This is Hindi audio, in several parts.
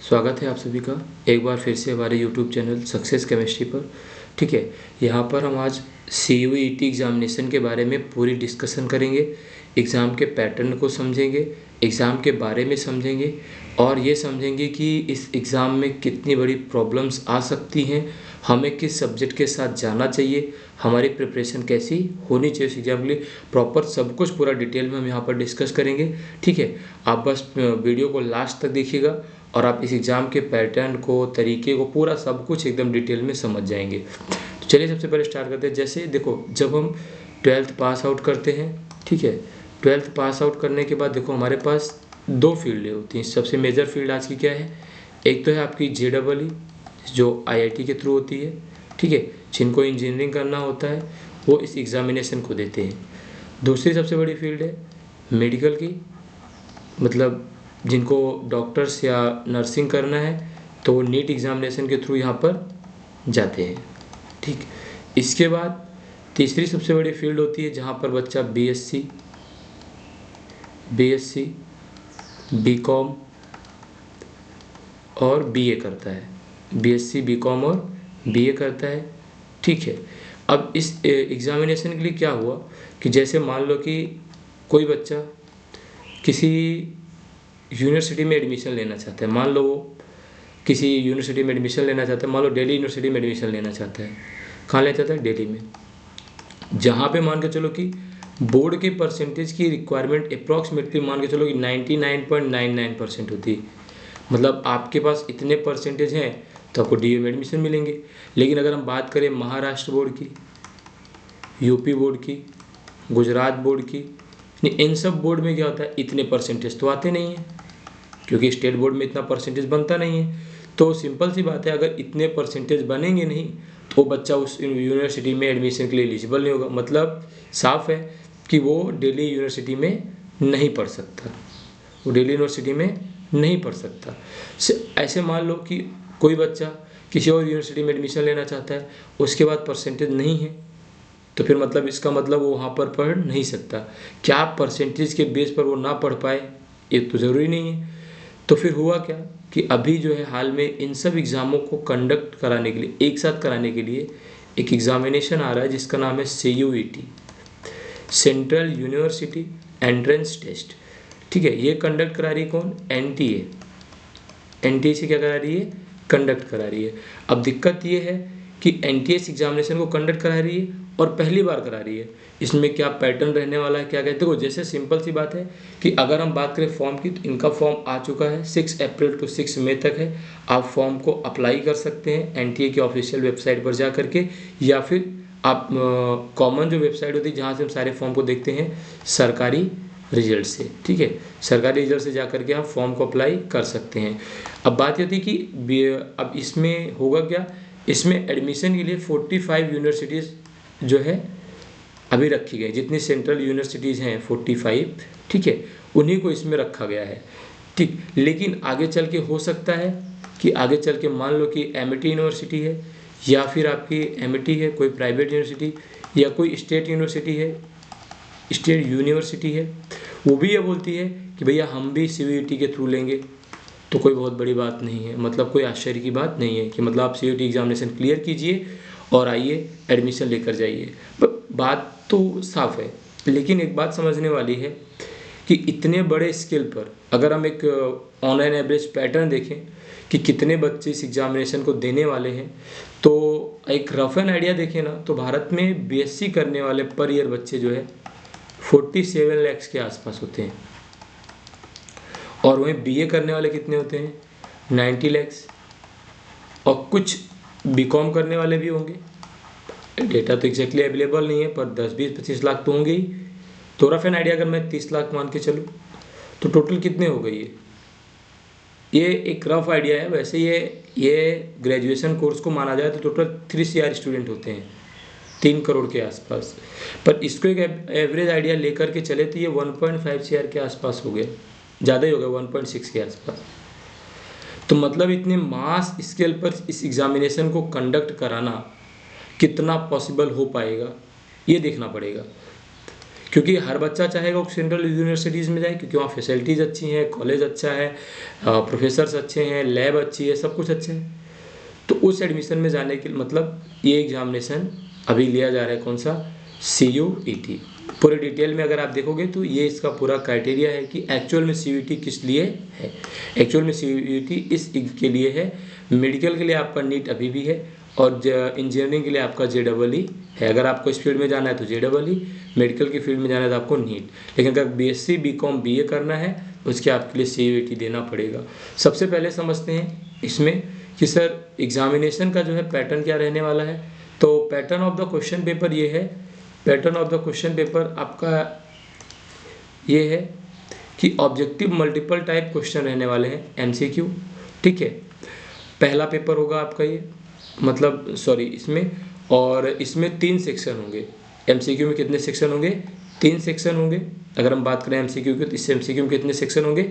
स्वागत है आप सभी का एक बार फिर से हमारे YouTube चैनल सक्सेस केमिस्ट्री पर। ठीक है, यहाँ पर हम आज CUET एग्ज़ामिनेशन के बारे में पूरी डिस्कशन करेंगे। एग्ज़ाम के पैटर्न को समझेंगे, एग्ज़ाम के बारे में समझेंगे और ये समझेंगे कि इस एग्ज़ाम में कितनी बड़ी प्रॉब्लम्स आ सकती हैं, हमें किस सब्जेक्ट के साथ जाना चाहिए, हमारी प्रिपरेशन कैसी होनी चाहिए उस एग्ज़ाम के लिए। प्रॉपर सब कुछ पूरा डिटेल में हम यहाँ पर डिस्कस करेंगे। ठीक है, आप बस वीडियो को लास्ट तक देखिएगा और आप इस एग्ज़ाम के पैटर्न को, तरीके को, पूरा सब कुछ एकदम डिटेल में समझ जाएंगे। तो चलिए सबसे पहले स्टार्ट करते हैं। जैसे देखो, जब हम 12th पास आउट करते हैं, ठीक है, 12th पास आउट करने के बाद देखो हमारे पास दो फील्डें होती हैं। सबसे मेजर फील्ड आज की क्या है? एक तो है आपकी JEE जो IIT के थ्रू होती है। ठीक है, जिनको इंजीनियरिंग करना होता है वो इस एग्ज़ामिनेशन को देते हैं। दूसरी सबसे बड़ी फील्ड है मेडिकल की, मतलब जिनको डॉक्टर्स या नर्सिंग करना है तो वो नीट एग्ज़ामिनेशन के थ्रू यहाँ पर जाते हैं। ठीक, इसके बाद तीसरी सबसे बड़ी फील्ड होती है जहाँ पर बच्चा BSc, BCom और BA करता है। BSc, BCom और BA करता है। ठीक है, अब इस एग्ज़ामिनेशन के लिए क्या हुआ कि जैसे मान लो कि कोई बच्चा किसी यूनिवर्सिटी में एडमिशन लेना चाहता है। मान लो वो किसी यूनिवर्सिटी में एडमिशन लेना चाहता है, मान लो दिल्ली यूनिवर्सिटी में एडमिशन लेना चाहता है। कहाँ लेना चाहता है? दिल्ली में। जहाँ पे मान के चलो कि बोर्ड के परसेंटेज की रिक्वायरमेंट अप्रॉक्सीमेटली मान के चलो कि 99.99% होती है। मतलब आपके पास इतने परसेंटेज हैं तो आपको DU में एडमिशन मिलेंगे। लेकिन अगर हम बात करें महाराष्ट्र बोर्ड की, UP बोर्ड की, गुजरात बोर्ड की, इन सब बोर्ड में क्या होता है, इतने परसेंटेज तो आते नहीं हैं क्योंकि स्टेट बोर्ड में इतना परसेंटेज बनता नहीं है। तो सिंपल सी बात है, अगर इतने परसेंटेज बनेंगे नहीं तो वो बच्चा उस यूनिवर्सिटी में एडमिशन के लिए एलिजिबल नहीं होगा। मतलब साफ है कि वो दिल्ली यूनिवर्सिटी में नहीं पढ़ सकता, वो दिल्ली यूनिवर्सिटी में नहीं पढ़ सकता। ऐसे मान लो कि कोई बच्चा किसी और यूनिवर्सिटी में एडमिशन लेना चाहता है, उसके बाद परसेंटेज नहीं है तो फिर मतलब इसका मतलब वो वहाँ पर पढ़ नहीं सकता। क्या परसेंटेज के बेस पर वो ना पढ़ पाए ये तो ज़रूरी नहीं है। तो फिर हुआ क्या कि अभी जो है हाल में इन सब एग्ज़ामों को कंडक्ट कराने के लिए, एक साथ कराने के लिए एक एग्ज़ामिनेशन आ रहा है जिसका नाम है CUET, central university entrance test. ठीक है, ये कंडक्ट करा रही कौन? NTA से क्या करा रही है? कंडक्ट करा रही है। अब दिक्कत ये है कि NTA एग्जामिनेशन को कंडक्ट करा रही है और पहली बार करा रही है। इसमें क्या पैटर्न रहने वाला है, क्या कहते हो, जैसे सिंपल सी बात है कि अगर हम बात करें फॉर्म की तो इनका फॉर्म आ चुका है, 6 अप्रैल टू 6 मई तक है। आप फॉर्म को अप्लाई कर सकते हैं NTA की ऑफिशियल वेबसाइट पर जा करके, या फिर आप कॉमन जो वेबसाइट होती है जहाँ से हम सारे फॉर्म को देखते हैं, सरकारी रिजल्ट से। ठीक है, सरकारी रिजल्ट से जा करके आप फॉर्म को अप्लाई कर सकते हैं। अब बात ये थी कि अब इसमें होगा क्या, इसमें एडमिशन के लिए 45 यूनिवर्सिटीज़ जो है अभी रखी गई, जितनी सेंट्रल यूनिवर्सिटीज़ हैं 45, ठीक है, उन्हीं को इसमें रखा गया है। ठीक, लेकिन आगे चल के हो सकता है कि आगे चल के मान लो कि MIT यूनिवर्सिटी है या फिर आपकी MIT है कोई प्राइवेट यूनिवर्सिटी, या कोई स्टेट यूनिवर्सिटी है, स्टेट यूनिवर्सिटी है, वो भी ये बोलती है कि भैया हम भी CUET के थ्रू लेंगे, तो कोई बहुत बड़ी बात नहीं है। मतलब कोई आश्चर्य की बात नहीं है कि मतलब आप CUET एग्जामिनेशन क्लियर कीजिए और आइए एडमिशन लेकर जाइए। बात तो साफ है, लेकिन एक बात समझने वाली है कि इतने बड़े स्केल पर अगर हम एक ऑनलाइन एवरेज पैटर्न देखें कि कितने बच्चे इस एग्जामिनेशन को देने वाले हैं, तो एक रफ एन आइडिया देखें ना, तो भारत में BSc करने वाले पर ईयर बच्चे जो है 47 लाख के आसपास होते हैं, और वहीं BA करने वाले कितने होते हैं? 90 लाख, और कुछ BCom करने वाले भी होंगे। डेटा तो एग्जैक्टली अवेलेबल नहीं है पर 10, 20, 25 लाख तो होंगे ही। तो रफ एन आइडिया अगर मैं 30 लाख मान के चलूँ तो टोटल कितने हो गए? ये एक रफ आइडिया है। वैसे ये ग्रेजुएशन कोर्स को माना जाए तो टोटल 3 CR स्टूडेंट होते हैं, 3 करोड़ के आसपास। पर इसको एक एवरेज आइडिया लेकर के चले तो ये 1.5 CR के आसपास हो गया, ज़्यादा ही हो गया, 1.6 के आसपास। तो मतलब इतने मास स्केल पर इस एग्जामिनेशन को कंडक्ट कराना कितना पॉसिबल हो पाएगा ये देखना पड़ेगा, क्योंकि हर बच्चा चाहेगा वो सेंट्रल यूनिवर्सिटीज़ में जाए, क्योंकि वहाँ फैसिलिटीज़ अच्छी हैं, कॉलेज अच्छा है, प्रोफेसर्स अच्छे हैं, लैब अच्छी है, सब कुछ अच्छे है। तो उस एडमिशन में जाने के मतलब ये एग्जामिनेशन अभी लिया जा रहा है, कौन सा, CUET। पूरे डिटेल में अगर आप देखोगे तो ये इसका पूरा क्राइटेरिया है कि एक्चुअल में CUET किस लिए है। एक्चुअल में CUET इस के लिए है, मेडिकल के लिए आपका नीट अभी भी है, और इंजीनियरिंग के लिए आपका JEE है। अगर आपको इस फील्ड में जाना है तो JEE, मेडिकल की फील्ड में जाना है तो आपको नीट। लेकिन अगर BSc BCom BA करना है उसके आपके लिए CUET देना पड़ेगा। सबसे पहले समझते हैं इसमें कि सर एग्जामिनेशन का जो है पैटर्न क्या रहने वाला है। तो pattern of the question paper ये है, pattern of the question paper आपका ये है कि ऑब्जेक्टिव मल्टीपल टाइप क्वेश्चन रहने वाले हैं, MCQ, ठीक है। पहला पेपर होगा आपका ये, मतलब सॉरी इसमें, और इसमें 3 सेक्शन होंगे। MCQ में कितने सेक्शन होंगे, 3 सेक्शन होंगे। अगर हम बात करें MCQ की तो इस MCQ में कितने सेक्शन होंगे,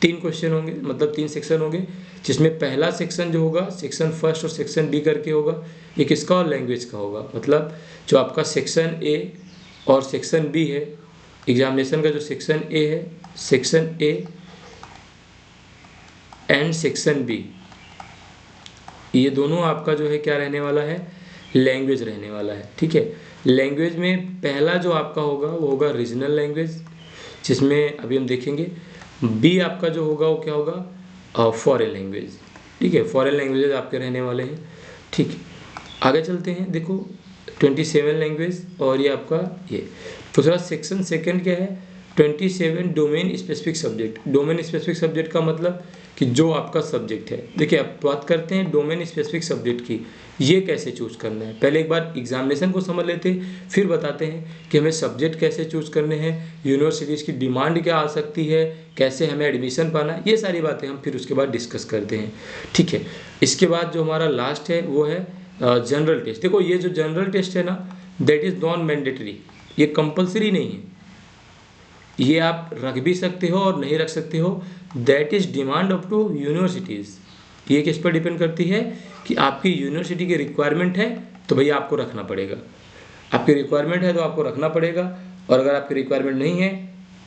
3 क्वेश्चन होंगे, मतलब 3 सेक्शन होंगे, जिसमें पहला सेक्शन जो होगा सेक्शन फर्स्ट और सेक्शन बी करके होगा। ये किसका, और लैंग्वेज का होगा। मतलब जो आपका सेक्शन ए और सेक्शन बी है, एग्जामिनेशन का जो सेक्शन ए है, section A and section B, ये दोनों आपका जो है क्या रहने वाला है, लैंग्वेज रहने वाला है, ठीक है। लैंग्वेज में पहला जो आपका होगा वो होगा रीजनल लैंग्वेज, जिसमें अभी हम देखेंगे। बी आपका जो होगा वो क्या होगा, फॉरेन लैंग्वेज, ठीक है। फॉरेन लैंग्वेजेस आपके रहने वाले हैं, ठीक है। आगे चलते हैं, देखो 27 लैंग्वेज, और ये आपका ये दूसरा सेक्शन सेकंड क्या है, 27 domain specific subject. Domain specific subject का मतलब कि जो आपका सब्जेक्ट है। देखिए अब बात करते हैं डोमेन स्पेसिफिक सब्जेक्ट की, ये कैसे चूज करना है। पहले एक बार एग्जामिनेशन को समझ लेते हैं, फिर बताते हैं कि हमें सब्जेक्ट कैसे चूज करने हैं, यूनिवर्सिटीज़ की डिमांड क्या आ सकती है, कैसे हमें एडमिशन पाना है, ये सारी बातें हम फिर उसके बाद डिस्कस करते हैं, ठीक है। इसके बाद जो हमारा लास्ट है वो है जनरल टेस्ट। देखो ये जो जनरल टेस्ट है ना, दैट इज़ नॉन मैंडेटरी, ये कंपल्सरी नहीं है, ये आप रख भी सकते हो और नहीं रख सकते हो, that is demand up to universities. ये किस पर डिपेंड करती है कि आपकी यूनिवर्सिटी की रिक्वायरमेंट है तो भैया आपको रखना पड़ेगा, आपकी रिक्वायरमेंट है तो आपको रखना पड़ेगा, और अगर आपकी रिक्वायरमेंट नहीं है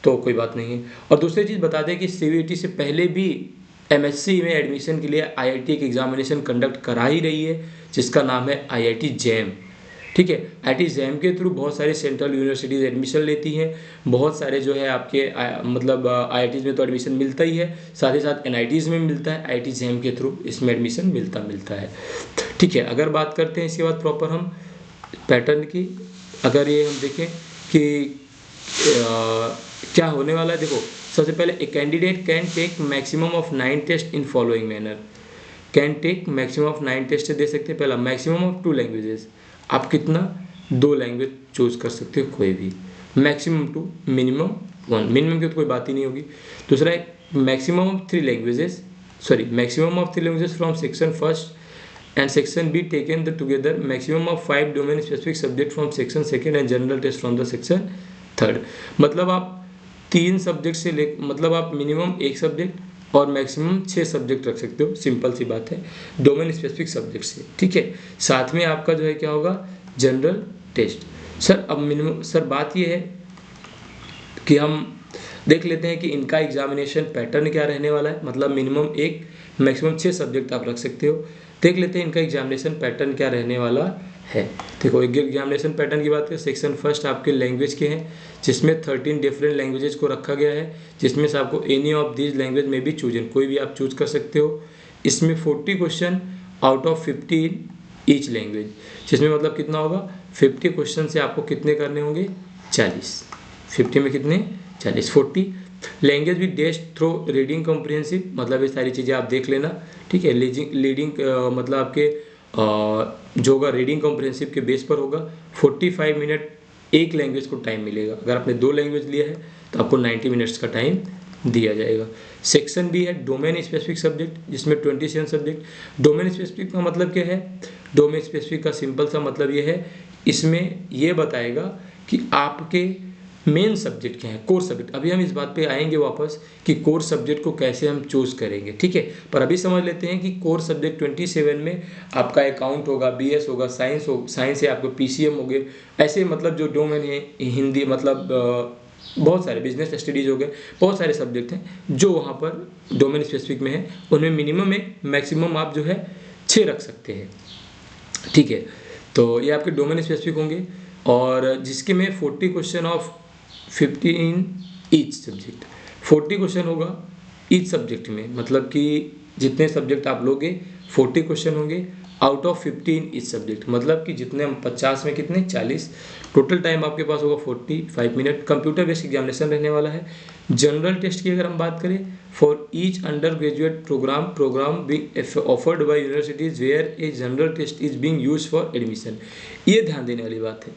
तो कोई बात नहीं है। और दूसरी चीज़ बता दें कि CUET से पहले भी MSc में एडमिशन के लिए IIT एक एग्जामिनेशन कंडक्ट करा ही रही है, जिसका नाम है IIT JAM, ठीक है। IIT JAM के थ्रू बहुत सारी सेंट्रल यूनिवर्सिटीज़ एडमिशन लेती हैं, बहुत सारे जो है आपके मतलब IITs में तो एडमिशन मिलता ही है, साथ ही साथ NITs में मिलता है, IIT JAM के थ्रू इसमें एडमिशन मिलता है, ठीक है। अगर बात करते हैं इसके बाद प्रॉपर हम पैटर्न की, अगर ये हम देखें कि क्या होने वाला है। देखो सबसे पहले a candidate can take maximum of 9 test in following manner. Can take maximum of 9 test दे सकते हैं। पहला मैक्सिमम ऑफ 2 लैंग्वेजेस, आप कितना 2 लैंग्वेज चूज कर सकते हो कोई भी, मैक्सिमम 2, मिनिमम 1, मिनिमम की तो कोई बात ही नहीं होगी। दूसरा है maximum of 3 languages, sorry maximum of 3 languages from section first and section B taken the together, maximum of 5 domain specific subject from section second and general test from the section third. मतलब आप 3 सब्जेक्ट से ले, मतलब आप मिनिमम 1 सब्जेक्ट और मैक्सिमम 6 सब्जेक्ट रख सकते हो, सिंपल सी बात है, डोमेन स्पेसिफिक सब्जेक्ट से, ठीक है। साथ में आपका जो है क्या होगा, जनरल टेस्ट। सर अब मिनिमम, सर बात ये है कि हम देख लेते हैं कि इनका एग्जामिनेशन पैटर्न क्या रहने वाला है, मतलब मिनिमम 1 मैक्सिमम 6 सब्जेक्ट आप रख सकते हो। देख लेते हैं इनका एग्जामिनेशन पैटर्न क्या रहने वाला है। देखो एग्जामिनेशन पैटर्न की बात करें, सेक्शन फर्स्ट आपके लैंग्वेज के हैं, जिसमें 13 डिफरेंट लैंग्वेजेस को रखा गया है, जिसमें से आपको एनी ऑफ दीज लैंग्वेज में भी चूज, कोई भी आप चूज कर सकते हो। इसमें 40 question out of 50 each language, जिसमें मतलब कितना होगा, 50 क्वेश्चन से आपको कितने करने होंगे, 40, 50 में कितने 40, 40। लैंग्वेज भी टेस्ट थ्रू रीडिंग कॉम्प्रिहेंसिव, मतलब ये सारी चीज़ें आप देख लेना, ठीक है। लीडिंग मतलब आपके जो होगा रीडिंग कॉम्प्रिहेंसिव के बेस पर होगा। 45 मिनट एक लैंग्वेज को टाइम मिलेगा, अगर आपने 2 लैंग्वेज लिया है तो आपको 90 मिनट्स का टाइम दिया जाएगा। सेक्शन बी है डोमेन स्पेसिफिक सब्जेक्ट, जिसमें 27 सब्जेक्ट। डोमेन स्पेसिफिक का मतलब क्या है, डोमेन स्पेसिफिक का सिंपल सा मतलब ये है, इसमें ये बताएगा कि आपके मेन सब्जेक्ट क्या है, कोर सब्जेक्ट। अभी हम इस बात पे आएंगे वापस कि कोर सब्जेक्ट को कैसे हम चूज करेंगे, ठीक है। पर अभी समझ लेते हैं कि कोर सब्जेक्ट 27 में आपका अकाउंट होगा, बीएस होगा, साइंस है, आपको पीसीएम हो गए, ऐसे मतलब जो डोमेन है, हिंदी मतलब बहुत सारे बिजनेस स्टडीज हो गए, बहुत सारे सब्जेक्ट हैं जो वहाँ पर डोमेन स्पेसिफिक में है। उनमें मिनिमम एक मैक्सिमम आप जो है 6 रख सकते हैं, ठीक है। तो ये आपके डोमेन स्पेसिफिक होंगे और जिसके में 40 question of 50 in each subject, 40 question होगा ईच सब्जेक्ट में, मतलब कि जितने सब्जेक्ट आप लोगे 40 क्वेश्चन होंगे आउट ऑफ 15 ईच सब्जेक्ट, मतलब कि जितने हम 50 में कितने 40, टोटल टाइम आपके पास होगा 45 मिनट। कंप्यूटर बेस्ड एग्जामिनेशन रहने वाला है। जनरल टेस्ट की अगर हम बात करें, for each undergraduate program being offered by universities where a general test is being used for admission. ये ध्यान देने वाली बात है,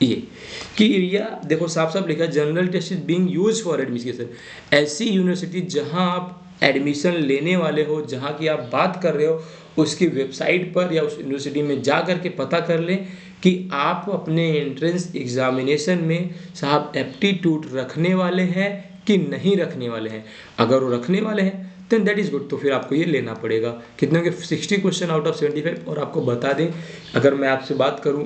ये कि या देखो साफ साफ लिखा general test is being used for admission. ऐसी यूनिवर्सिटी जहां आप एडमिशन लेने वाले हो, जहां की आप बात कर रहे हो, उसकी वेबसाइट पर या उस यूनिवर्सिटी में जा कर के पता कर लें कि आप अपने एंट्रेंस एग्जामिनेशन में साहब एप्टीट्यूड रखने वाले हैं कि नहीं रखने वाले हैं। अगर वो रखने वाले हैं देन दैट इज़ गुड, तो फिर आपको ये लेना पड़ेगा। कितने के 60 क्वेश्चन आउट ऑफ 75। और आपको बता दें, अगर मैं आपसे बात करूं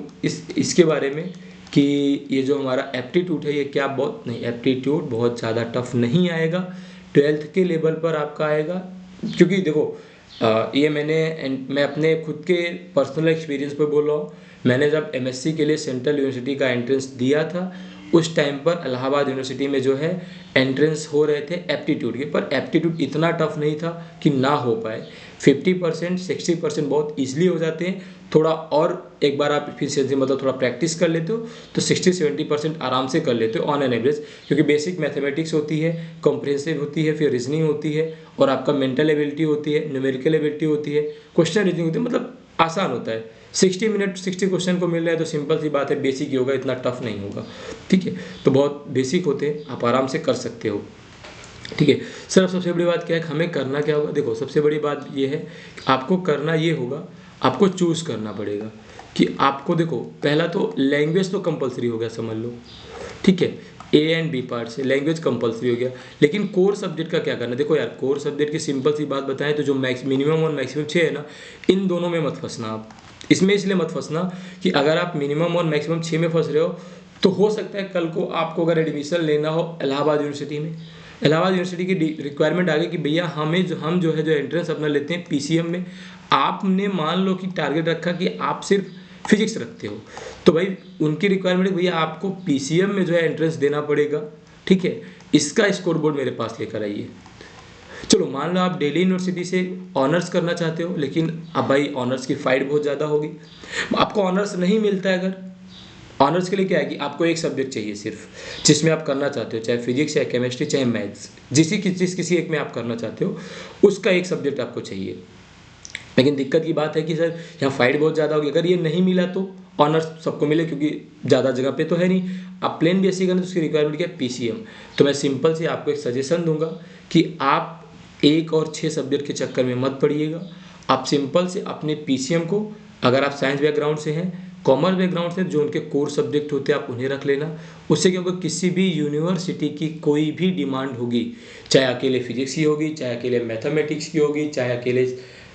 इसके बारे में कि ये जो हमारा एप्टीट्यूड है ये क्या बहुत नहीं, एप्टीट्यूड बहुत ज़्यादा टफ नहीं आएगा, 12th के लेवल पर आपका आएगा। क्योंकि देखो ये मैं अपने खुद के पर्सनल एक्सपीरियंस पे बोल रहा हूँ। मैंने जब एमएससी के लिए सेंट्रल यूनिवर्सिटी का एंट्रेंस दिया था, उस टाइम पर इलाहाबाद यूनिवर्सिटी में जो है एंट्रेंस हो रहे थे एप्टीट्यूड के, पर एप्टीट्यूड इतना टफ नहीं था कि ना हो पाए। 50% 60% बहुत ईजिली हो जाते हैं। थोड़ा और एक बार आप फिर से मतलब थोड़ा प्रैक्टिस कर लेते हो तो 60-70% आराम से कर लेते हो ऑन एन एवरेज, क्योंकि बेसिक मैथमेटिक्स होती है, कॉम्प्रिहेंसिव होती है, फिर रीजनिंग होती है, और आपका मेंटल एबिलिटी होती है, न्यूमेरिकल एबिलिटी होती है, क्वेश्चन रीजनिंग होती है, मतलब आसान होता है। 60 मिनट 60 क्वेश्चन को मिल रहा है तो सिंपल सी बात है, बेसिक ही होगा, इतना टफ नहीं होगा, ठीक है। तो बहुत बेसिक होते हैं, आप आराम से कर सकते हो, ठीक है। सर अब सबसे बड़ी बात क्या है, हमें करना क्या होगा। देखो सबसे बड़ी बात ये है कि आपको करना ये होगा, आपको चूज़ करना पड़ेगा कि आपको, देखो पहला तो लैंग्वेज तो कंपलसरी हो गया, समझ लो, ठीक है। ए एंड बी पार्ट से लैंग्वेज कंपलसरी हो गया, लेकिन कोर सब्जेक्ट का क्या करना। देखो यार, कोर सब्जेक्ट की सिंपल सी बात बताएं तो जो मिनिमम और मैक्सिमम 6 है ना, इन दोनों में मत फंसना आप। इसमें इसलिए मत फंसना कि अगर आप मिनिमम और मैक्सिमम 6 में फंस रहे हो तो हो सकता है कल को आपको अगर एडमिशन लेना हो इलाहाबाद यूनिवर्सिटी में, इलाहाबाद यूनिवर्सिटी की रिक्वायरमेंट आ गई कि भैया हम जो है जो एंट्रेंस अपना लेते हैं पीसीएम में, आपने मान लो कि टारगेट रखा कि आप सिर्फ फिजिक्स रखते हो, तो भाई उनकी रिक्वायरमेंट है भैया आपको पीसीएम में जो है एंट्रेंस देना पड़ेगा, ठीक है। इसका स्कोर बोर्ड मेरे पास लेकर आइए। चलो मान लो आप दिल्ली यूनिवर्सिटी से ऑनर्स करना चाहते हो, लेकिन अब भाई ऑनर्स की फाइट बहुत ज़्यादा होगी, आपको ऑनर्स नहीं मिलता है। अगर ऑनर्स के लिए क्या है कि आपको एक सब्जेक्ट चाहिए सिर्फ जिसमें आप करना चाहते हो, चाहे फिजिक्स या केमिस्ट्री चाहे मैथ्स, जिस किसी एक में आप करना चाहते हो उसका एक सब्जेक्ट आपको चाहिए। लेकिन दिक्कत की बात है कि सर यहाँ फाइट बहुत ज़्यादा होगी, अगर ये नहीं मिला तो ऑनर्स सबको मिले, क्योंकि ज़्यादा जगह पे तो है नहीं। आप प्लेन बीएससी करना तो उसकी रिक्वायरमेंट क्या है, पीसीएम। तो मैं सिंपल से आपको एक सजेशन दूंगा कि आप 1 और 6 सब्जेक्ट के चक्कर में मत पड़िएगा। आप सिंपल से अपने पीसीएम को, अगर आप साइंस बैकग्राउंड से हैं, कॉमर्स बैकग्राउंड से, जो उनके कोर सब्जेक्ट होते हैं आप उन्हें रख लेना। उससे क्या होगा, किसी भी यूनिवर्सिटी की कोई भी डिमांड होगी, चाहे अकेले फिजिक्स की होगी, चाहे अकेले मैथमेटिक्स की होगी, चाहे अकेले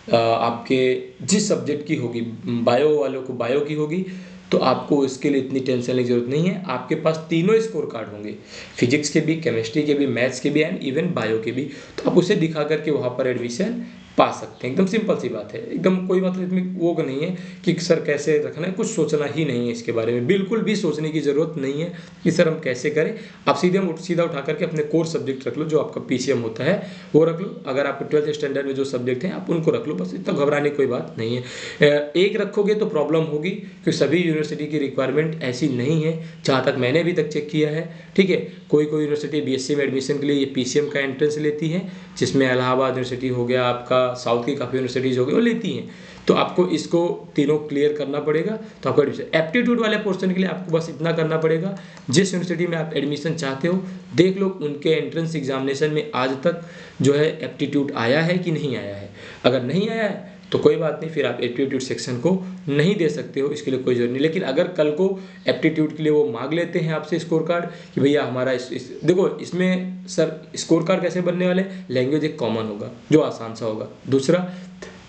आपके जिस सब्जेक्ट की होगी, बायो वालों को बायो की होगी, तो आपको इसके लिए इतनी टेंशन लेने की जरूरत नहीं है। आपके पास तीनों स्कोर कार्ड होंगे, फिजिक्स के भी, केमिस्ट्री के भी, मैथ्स के भी एंड इवन बायो के भी। तो आप उसे दिखा करके वहाँ पर एडमिशन पा सकते हैं। एकदम सिंपल सी बात है, एकदम कोई मतलब इसमें वो नहीं है कि सर कैसे रखना है, कुछ सोचना ही नहीं है इसके बारे में, बिल्कुल भी सोचने की ज़रूरत नहीं है कि सर हम कैसे करें। आप सीधा उठा करके अपने कोर सब्जेक्ट रख लो, जो आपका पीसीएम होता है वो रख लो। अगर आपको 12th स्टैंडर्ड में जो सब्जेक्ट हैं आप उनको रख लो, बस इतना घबराने की कोई बात नहीं है। एक रखोगे तो प्रॉब्लम होगी, क्योंकि सभी यूनिवर्सिटी की रिक्वायरमेंट ऐसी नहीं है, जहाँ तक मैंने अभी तक चेक किया है, ठीक है। कोई यूनिवर्सिटी बीएससी में एडमिशन के लिए ये पीसीएम का एंट्रेंस लेती है, जिसमें इलाहाबाद यूनिवर्सिटी हो गया, आपका साउथ की काफ़ी यूनिवर्सिटीज़ हो गई वो लेती हैं। तो आपको इसको तीनों क्लियर करना पड़ेगा। तो आपको एडमिशन एप्टीट्यूड वाले पोर्शन के लिए आपको बस इतना करना पड़ेगा, जिस यूनिवर्सिटी में आप एडमिशन चाहते हो देख लो उनके एंट्रेंस एग्जामिनेशन में आज तक जो है एप्टीट्यूड आया है कि नहीं आया है। अगर नहीं आया है तो कोई बात नहीं, फिर आप एप्टीट्यूड सेक्शन को नहीं दे सकते हो, इसके लिए कोई जरूरत नहीं। लेकिन अगर कल को एप्टीट्यूड के लिए वो मांग लेते हैं आपसे स्कोर कार्ड कि भैया हमारा देखो इसमें सर स्कोर कार्ड कैसे बनने वाले, लैंग्वेज एक कॉमन होगा जो आसान सा होगा, दूसरा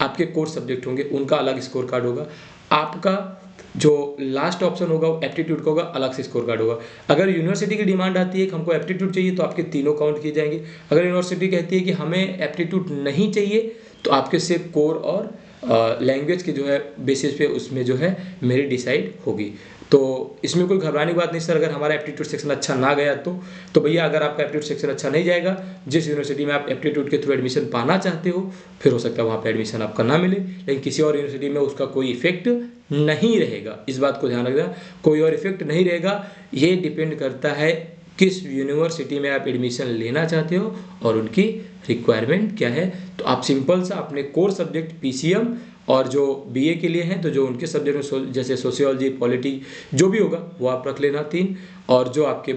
आपके कोर्स सब्जेक्ट होंगे उनका अलग स्कोर कार्ड होगा, आपका जो लास्ट ऑप्शन होगा वो एप्टीट्यूड का होगा, अलग से स्कोर कार्ड होगा। अगर यूनिवर्सिटी की डिमांड आती है कि हमको एप्टीट्यूड चाहिए तो आपके तीनों काउंट किए जाएंगे। अगर यूनिवर्सिटी कहती है कि हमें एप्टीट्यूड नहीं चाहिए तो आपके सिर्फ कोर और लैंग्वेज के जो है बेसिस पे उसमें जो है मेरी डिसाइड होगी। तो इसमें कोई घबराने की बात नहीं सर, अगर हमारा एप्टीट्यूड सेक्शन अच्छा ना गया तो भैया अगर आपका एप्टीट्यूड सेक्शन अच्छा नहीं जाएगा, जिस यूनिवर्सिटी में आप एप्टीट्यूड के थ्रू एडमिशन पाना चाहते हो फिर हो सकता है वहाँ पे एडमिशन आपका ना मिले, लेकिन किसी और यूनिवर्सिटी में उसका कोई इफेक्ट नहीं रहेगा। इस बात को ध्यान रखना, कोई और इफेक्ट नहीं रहेगा। ये डिपेंड करता है किस यूनिवर्सिटी में आप एडमिशन लेना चाहते हो और उनकी रिक्वायरमेंट क्या है। तो आप सिंपल सा अपने कोर सब्जेक्ट पीसीएम और जो बीए के लिए हैं तो जो उनके सब्जेक्ट में जैसे सोशियोलॉजी, पॉलिटी जो भी होगा वो आप रख लेना 3, और जो आपके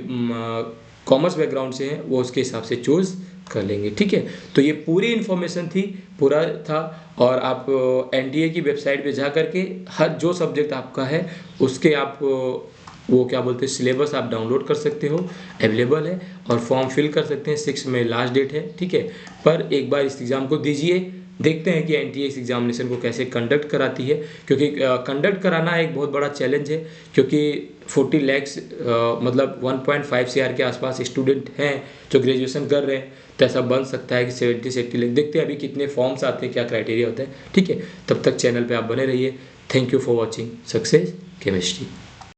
कॉमर्स बैकग्राउंड से हैं वो उसके हिसाब से चूज़ कर लेंगे। ठीक है, तो ये पूरी इन्फॉर्मेशन थी, पूरा था। और आप एनटीए की वेबसाइट पे जा करके हर जो सब्जेक्ट आपका है उसके आप वो क्या बोलते हैं सिलेबस आप डाउनलोड कर सकते हो, अवेलेबल है, और फॉर्म फिल कर सकते हैं। 6 में लास्ट डेट है। ठीक है, पर एक बार इस एग्ज़ाम को दीजिए, देखते हैं कि एनटीए इस एग्जामिनेशन को कैसे कंडक्ट कराती है, क्योंकि कंडक्ट कराना एक बहुत बड़ा चैलेंज है, क्योंकि 40 लाख मतलब 1.5 CR के आसपास स्टूडेंट हैं जो ग्रेजुएशन कर रहे हैं, तो ऐसा बन सकता है कि 70 से 80 लाख। देखते हैं अभी कितने फॉर्म्स आते हैं, क्या क्राइटेरिया होता है। ठीक है, तब तक चैनल पर आप बने रहिए। Thank you for watching success chemistry.